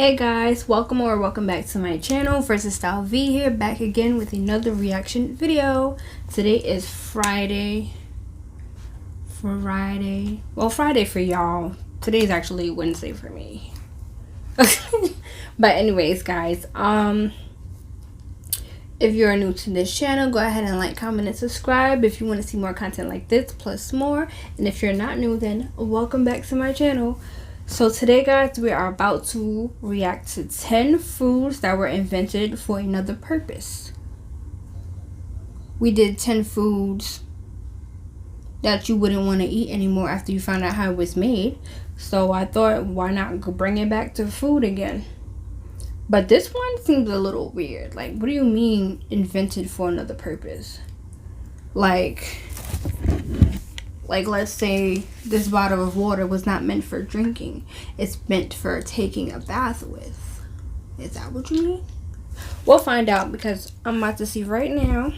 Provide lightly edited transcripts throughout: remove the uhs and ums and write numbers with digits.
Hey guys, welcome back to my channel. Versastyle V here, back again with another reaction video. Today is Friday. Well, Friday for y'all. Today's actually Wednesday for me. But anyways, guys, if you're new to this channel, go ahead and like, comment, and subscribe if you want to see more content like this plus more. And if you're not new, then welcome back to my channel. So today, guys, we are about to react to 10 foods that were invented for another purpose. We did 10 foods that you wouldn't want to eat anymore after you found out how it was made. So I thought, why not go bring it back to food again? But this one seems a little weird. Like, what do you mean invented for another purpose? Like let's say this bottle of water was not meant for drinking. It's meant for taking a bath with. Is that what you mean? We'll find out because I'm about to see right now.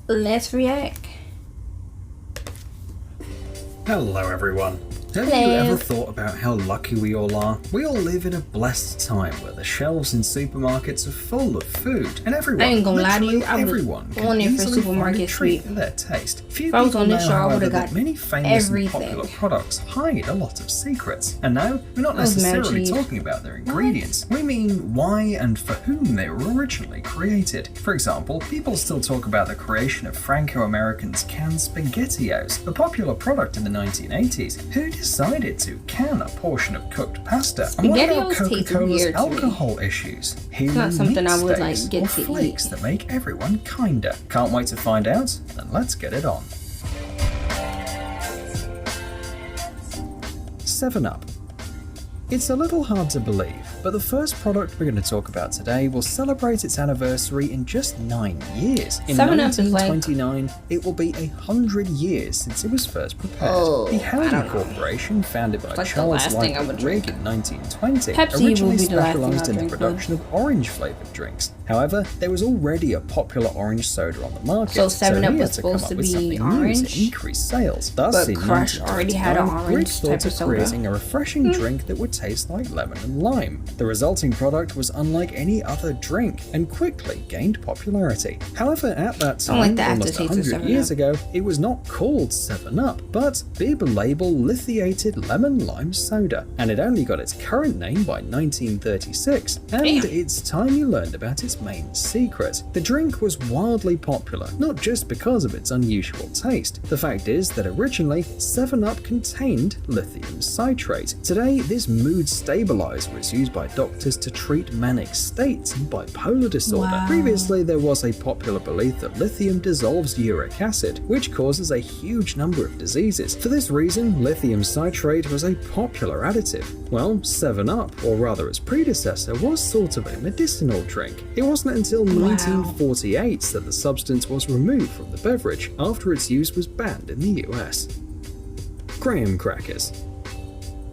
Let's react. Hello everyone. Have you ever thought about how lucky we all are? We all live in a blessed time where the shelves in supermarkets are full of food, and everyone, I ain't gonna lie to you, I everyone was can on there for easily find a supermarket treat sweep. for their taste. Few If I was people on know, this show, I however, would've that got many famous everything. and popular products hide a lot of secrets. And no, we're not necessarily talking about their ingredients. We mean why and for whom they were originally created. For example, people still talk about the creation of Franco-Americans' canned SpaghettiOs, a popular product in the 1980s. Who decided to can a portion of cooked pasta? And what about Coca-Cola's alcohol issues? Human not something I would steaks, like get or to flakes eat. that make everyone kinder. Can't wait to find out, and let's get it on. 7-Up. It's a little hard to believe, but the first product we're going to talk about today will celebrate its anniversary in just 9 years. In 1929, it will be 100 years since it was first prepared. The Howdy Corporation, founded by Charles Lightfoot Rigg in 1920, originally specialized in the production of orange-flavored drinks. However, there was already a popular orange soda on the market, so 7-Up was to come supposed up to with be something orange, new to increase sales. Thus, in Crush already had an orange thought of creating a refreshing drink that would taste like lemon and lime. The resulting product was unlike any other drink and quickly gained popularity. However, at that time, almost 100 years ago, it was not called 7-Up, but bib label lithiated lemon lime soda, and it only got its current name by 1936. And it's time you learned about its main secret. The drink was wildly popular, not just because of its unusual taste. The fact is that originally, 7-Up contained lithium citrate. Today, this mood stabilizer is used by doctors to treat manic states and bipolar disorder. Previously, there was a popular belief that lithium dissolves uric acid, which causes a huge number of diseases. For this reason, lithium citrate was a popular additive. Well, 7-Up, or rather its predecessor, was sort of a medicinal drink. It wasn't until 1948 that the substance was removed from the beverage, after its use was banned in the US. Graham crackers.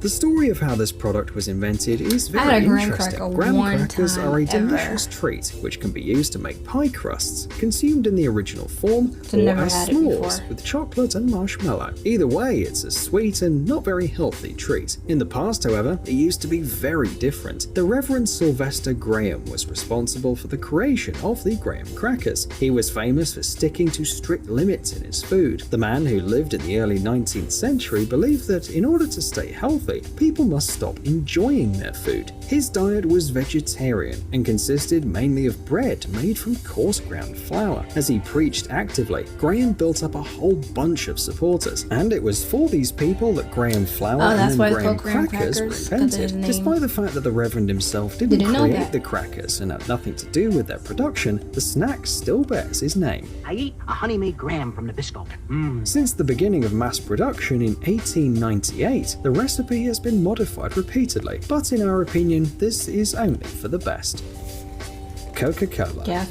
The story of how this product was invented is very interesting. Graham crackers are a delicious treat which can be used to make pie crusts, consumed in the original form, or as s'mores with chocolate and marshmallow. Either way, it's a sweet and not very healthy treat. In the past, however, it used to be very different. The Reverend Sylvester Graham was responsible for the creation of the Graham crackers. He was famous for sticking to strict limits in his food. The man, who lived in the early 19th century, believed that in order to stay healthy, people must stop enjoying their food. His diet was vegetarian and consisted mainly of bread made from coarse ground flour. As he preached actively, Graham built up a whole bunch of supporters, and it was for these people that Graham flour and then Graham crackers were invented. Despite the fact that the Reverend himself didn't create the crackers and had nothing to do with their production, the snack still bears his name. I eat a honey-made graham from Nabisco. Since the beginning of mass production in 1898, the recipe has been modified repeatedly, but in our opinion, this is only for the best. Coca-Cola.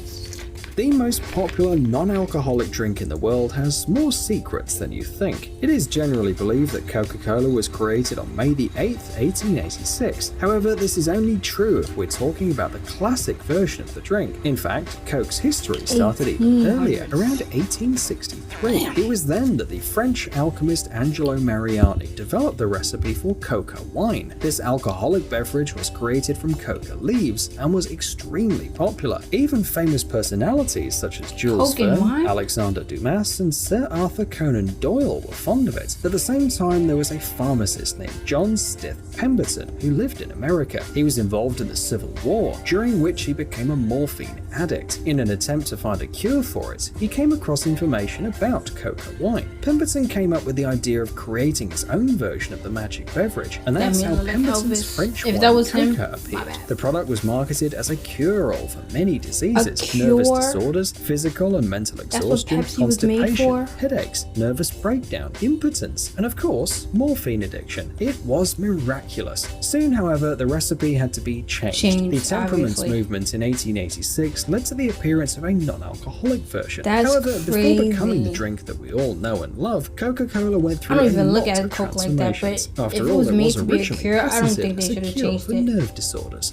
The most popular non-alcoholic drink in the world has more secrets than you think. It is generally believed that Coca-Cola was created on May the 8th, 1886. However, this is only true if we're talking about the classic version of the drink. In fact, Coke's history started even earlier, around 1863. It was then that the French alchemist Angelo Mariani developed the recipe for coca wine. This alcoholic beverage was created from coca leaves and was extremely popular. Even famous personalities such as Jules Verne, Alexander Dumas, and Sir Arthur Conan Doyle were fond of it. At the same time, there was a pharmacist named John Stith Pemberton who lived in America. He was involved in the Civil War, during which he became a morphine addict. In an attempt to find a cure for it, he came across information about coca wine. Pemberton came up with the idea of creating his own version of the magic beverage, and that's how Pemberton's French wine coca appeared. The product was marketed as a cure-all for many diseases: nervous disorders, physical and mental exhaustion, constipation, headaches, nervous breakdown, impotence, and of course, morphine addiction. It was miraculous. Soon, however, the recipe had to be changed. The temperance movement in 1886 led to the appearance of a non-alcoholic version. However, before becoming the drink that we all know and love, Coca-Cola went through a lot of transformations. After all, it was originally patented as a cure for nerve disorders.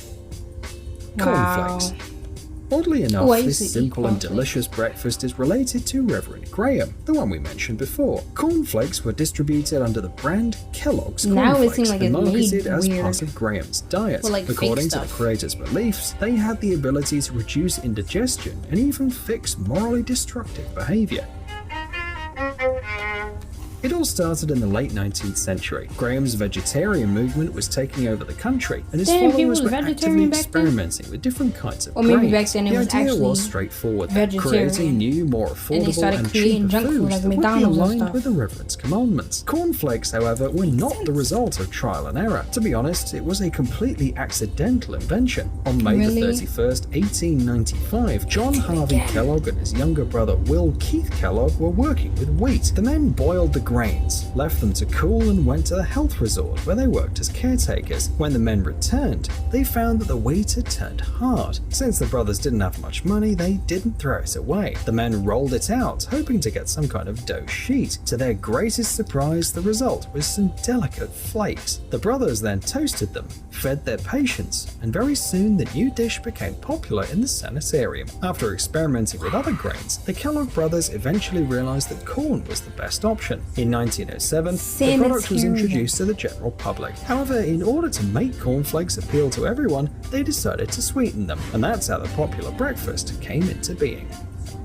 Cornflakes. Oddly enough, this simple and delicious breakfast is related to Reverend Graham, the one we mentioned before. Cornflakes were distributed under the brand Kellogg's Cornflakes and marketed as part of Graham's diet. According to the creators' beliefs, they had the ability to reduce indigestion and even fix morally destructive behavior. It all started in the late 19th century. Graham's vegetarian movement was taking over the country, and his followers were actively experimenting with different kinds of grains. The idea was straightforward: creating new, more affordable and cheaper foods that would be aligned with the Reverend's commandments. Cornflakes, however, were not the result of trial and error. To be honest, it was a completely accidental invention. On May the 31st, 1895, John Harvey Kellogg and his younger brother Will Keith Kellogg were working with wheat. The men boiled the grains, left them to cool, and went to the health resort where they worked as caretakers. When the men returned, they found that the wheat had turned hard. Since the brothers didn't have much money, they didn't throw it away. The men rolled it out, hoping to get some kind of dough sheet. To their greatest surprise, the result was some delicate flakes. The brothers then toasted them, fed their patients, and very soon the new dish became popular in the sanitarium. After experimenting with other grains, the Kellogg brothers eventually realized that corn was the best option. In 1907, the product was introduced to the general public. However, in order to make cornflakes appeal to everyone, they decided to sweeten them, and that's how the popular breakfast came into being.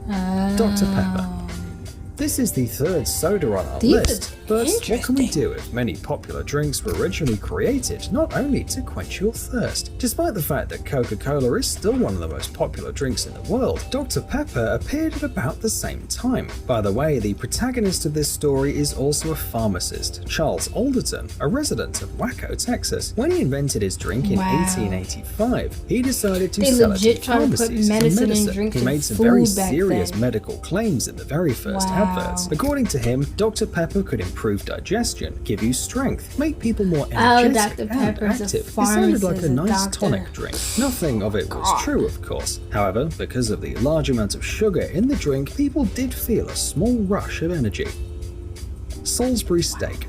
Dr. Pepper. This is the third soda on our list, but what can we do if many popular drinks were originally created not only to quench your thirst? Despite the fact that Coca-Cola is still one of the most popular drinks in the world, Dr. Pepper appeared at about the same time. By the way, the protagonist of this story is also a pharmacist, Charles Alderton, a resident of Waco, Texas. When he invented his drink in 1885, he decided to sell it to pharmacies and medicine. He made some very serious medical claims in the very first adverts. According to him, Dr. Pepper could improve digestion, give you strength, make people more energetic and active. It sounded like a nice tonic drink. Nothing of it was true, of course. However, because of the large amount of sugar in the drink, people did feel a small rush of energy. Salisbury steak.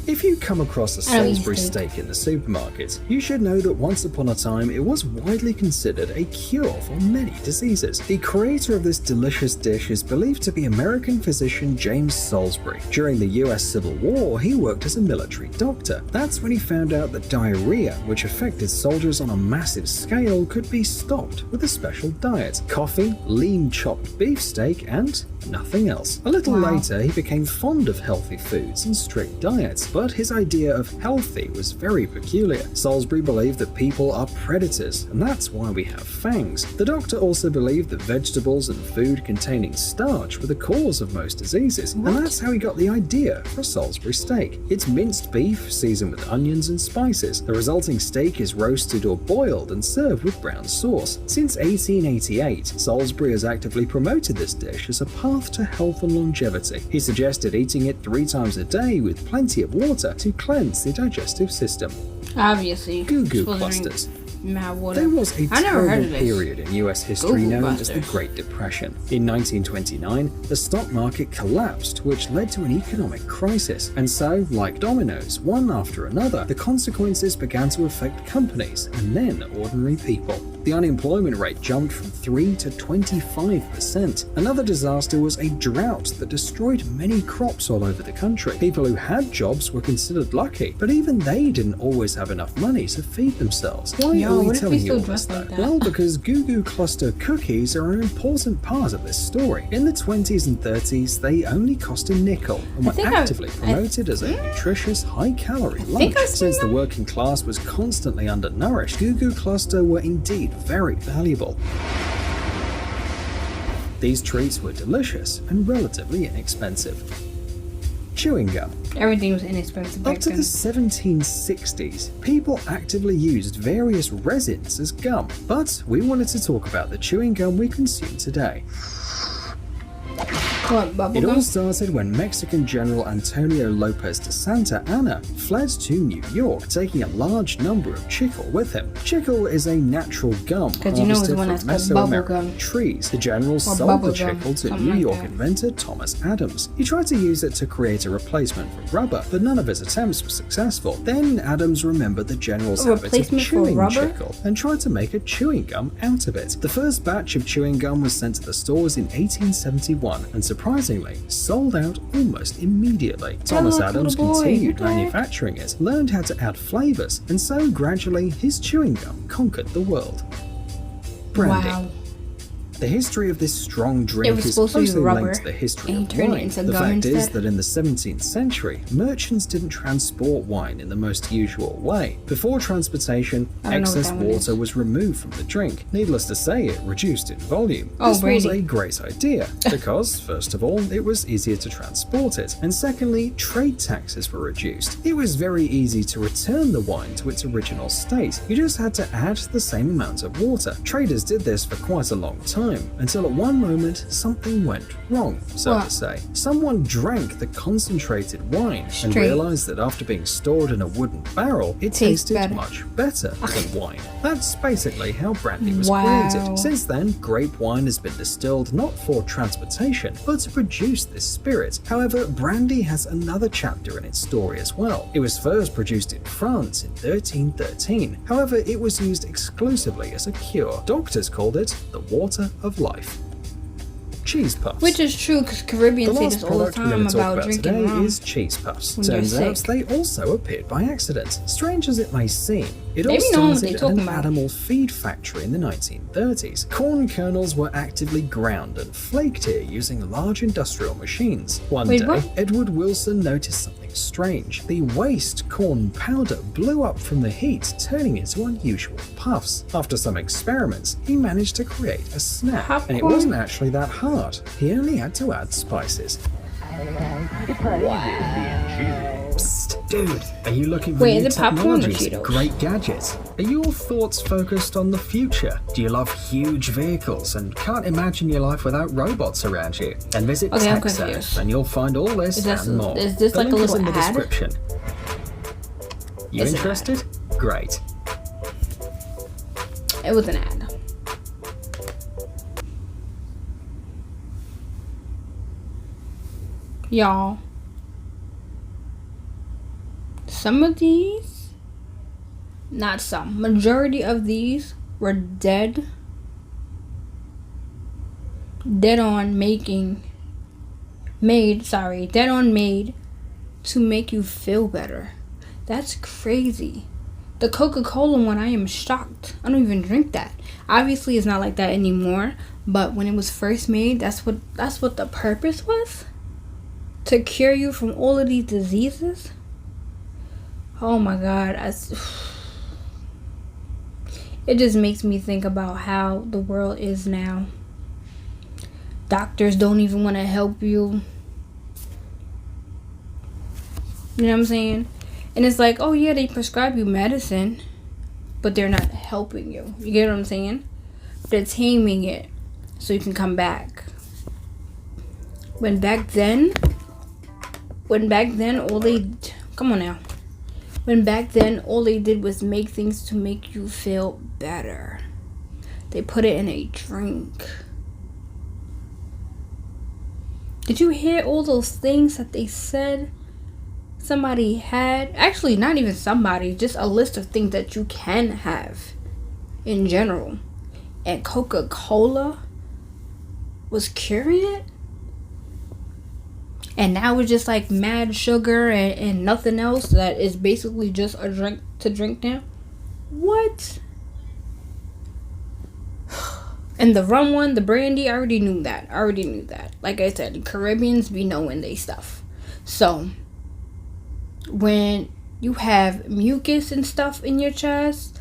If you come across a Salisbury steak in the supermarket, you should know that once upon a time it was widely considered a cure for many diseases. The creator of this delicious dish is believed to be American physician James Salisbury. During the US Civil War, he worked as a military doctor. That's when he found out that diarrhea, which affected soldiers on a massive scale, could be stopped with a special diet: coffee, lean chopped beefsteak, and nothing else. A little later, he became fond of healthy foods and strict diets, but his idea of healthy was very peculiar. Salisbury believed that people are predators, and that's why we have fangs. The doctor also believed that vegetables and food containing starch were the cause of most diseases, and that's how he got the idea for a Salisbury steak. It's minced beef seasoned with onions and spices. The resulting steak is roasted or boiled and served with brown sauce. Since 1888, Salisbury has actively promoted this dish as a path to health and longevity. He suggested eating it 3 times a day with plenty of water to cleanse the digestive system. Obviously. Goo Goo clusters. mad water. There was a I never heard terrible of this. period in US history Google known as the Busters. Great Depression. In 1929, the stock market collapsed, which led to an economic crisis. And so, like dominoes, one after another, the consequences began to affect companies and then ordinary people. The unemployment rate jumped from 3 to 25%. Another disaster was a drought that destroyed many crops all over the country. People who had jobs were considered lucky, but even they didn't always have enough money to feed themselves. Why Yo, are we what if we telling you still all this dress though? like that? Well, because Goo Goo Cluster cookies are an important part of this story. In the 20s and 30s, they only cost a nickel and were actively promoted as a nutritious, high-calorie lunch. Since the working class was constantly undernourished, Goo Goo Cluster were indeed very valuable. These treats were delicious and relatively inexpensive. Chewing gum. Everything was inexpensive back Up to then. the 1760s, people actively used various resins as gum, but we wanted to talk about the chewing gum we consume today. What, bubble It gum? all started when Mexican General Antonio Lopez de Santa Anna fled to New York, taking a large number of chicle with him. Chicle is a natural gum you know it's harvested one from that's called bubble Mesoamerican gum. trees. The general sold the bubble gum, chicle to something New like York that. inventor Thomas Adams. He tried to use it to create a replacement for rubber, but none of his attempts were successful. Then Adams remembered the general's A habit of replacement for chewing rubber? chicle and tried to make a chewing gum out of it. The first batch of chewing gum was sent to the stores in 1871 and surprisingly sold out almost immediately. Thomas look, Adams little boy, continued what the heck? manufacturing it, learned how to add flavors, and so gradually his chewing gum conquered the world. Brandy. Wow. The history of this strong It drink was is supposed to be closely rubber, linked to the history and of he turned it wine. into The gum fact is instead. that in the 17th century, merchants didn't transport wine in the most usual way. Before transportation, I don't know what excess that one water was removed from the drink. Needless to say, it reduced in volume. Oh, This was brandy. a great idea because, first of all, it was easier to transport it, and secondly, trade taxes were reduced. It was very easy to return the wine to its original state. You just had to add the same amount of water. Traders did this for quite a long time, until at one moment something went wrong, so What? to say. Someone drank the concentrated wine and Straight. realized that after being stored in a wooden barrel, it Tastes tasted better. much better than wine. That's basically how brandy was Wow. created. Since then, grape wine has been distilled not for transportation, but to produce this spirit. However, brandy has another chapter in its story as well. It was first produced in France in 1313. However, it was used exclusively as a cure. Doctors called it the water of life. Cheese puffs. Which is true, because Caribbeans The say last this all the product we're time going to talk about about drinking today rum. is cheese puffs. when you're Turns out sick. they also appeared by accident. Strange as it may seem, it all They be knowing what they started at talking an about. animal feed factory in the 1930s. Corn kernels were actively ground and flaked here using large industrial machines. One Wait, day, what? Edward Wilson noticed something strange. The waste corn powder blew up from the heat, turning into unusual puffs. After some experiments, he managed to create a snack, and it Popcorn? wasn't actually that hard. He only had to add spices. Psst, dude, are you looking for Wait, new is it popcorn or technologies, Cheetos? great gadgets? Are your thoughts focused on the future? Do you love huge vehicles and can't imagine your life without robots around you? Then visit Okay, I'm TechZone confused. and you'll find all this Is this- and more. is this the like a link is little in the ad? description. You It's an interested? Great. It was an ad. Y'all, some of these, not some, majority of these were dead on made to make you feel better. That's crazy. The Coca-Cola one, I am shocked. I don't even drink that. Obviously, it's not like that anymore. But when it was first made, that's what the purpose was, to cure you from all of these diseases. Oh my God, it just makes me think about how the world is now. Doctors don't even want to help you. You know what I'm saying? And it's like, oh yeah, they prescribe you medicine, but they're not helping you. You get what I'm saying? They're taming it so you can come back. When back then, come on now. When back then, all they did was make things to make you feel better. They put it in a drink. Did you hear all those things that they said somebody had? Actually, not even somebody, just a list of things that you can have in general. And Coca-Cola was curing it? And now it's just like mad sugar and nothing else that is basically just a drink to drink now? What? And the rum one, the brandy, I already knew that. Like I said, the Caribbeans be knowing they stuff. So, when you have mucus and stuff in your chest,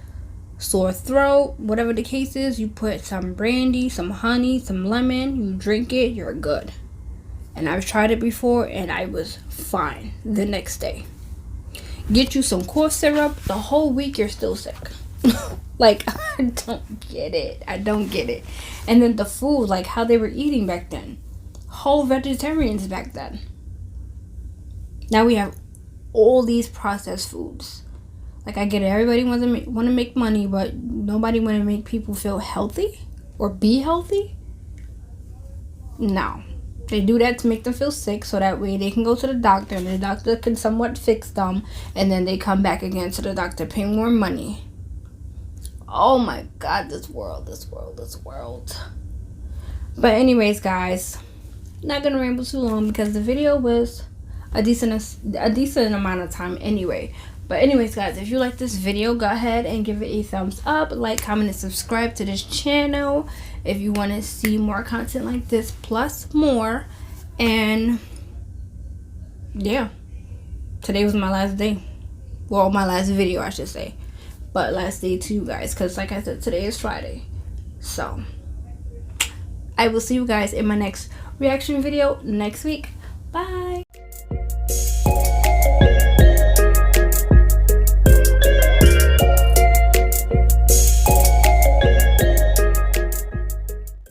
sore throat, whatever the case is, you put some brandy, some honey, some lemon, you drink it, you're good. And I've tried it before and I was fine the next day. Get you some cough syrup, the whole week you're still sick. Like, I don't get it. And then the food, like how they were eating back then. Whole vegetarians back then. Now we have all these processed foods. Like, I get it. Everybody want to make money, but nobody want to make people feel healthy or be healthy. No. They do that to make them feel sick so that way they can go to the doctor and the doctor can somewhat fix them, and then they come back again to the doctor, pay more money. Oh my God, this world. But anyways, guys, not gonna ramble too long because the video was a decent amount of time anyway. But anyways, guys, if you like this video, go ahead and give it a thumbs up, like, comment, and subscribe to this channel if you want to see more content like this plus more. And yeah, today was my last day. Well, my last video, I should say. But last day too, guys, because like I said, today is Friday. So I will see you guys in my next reaction video next week. Bye.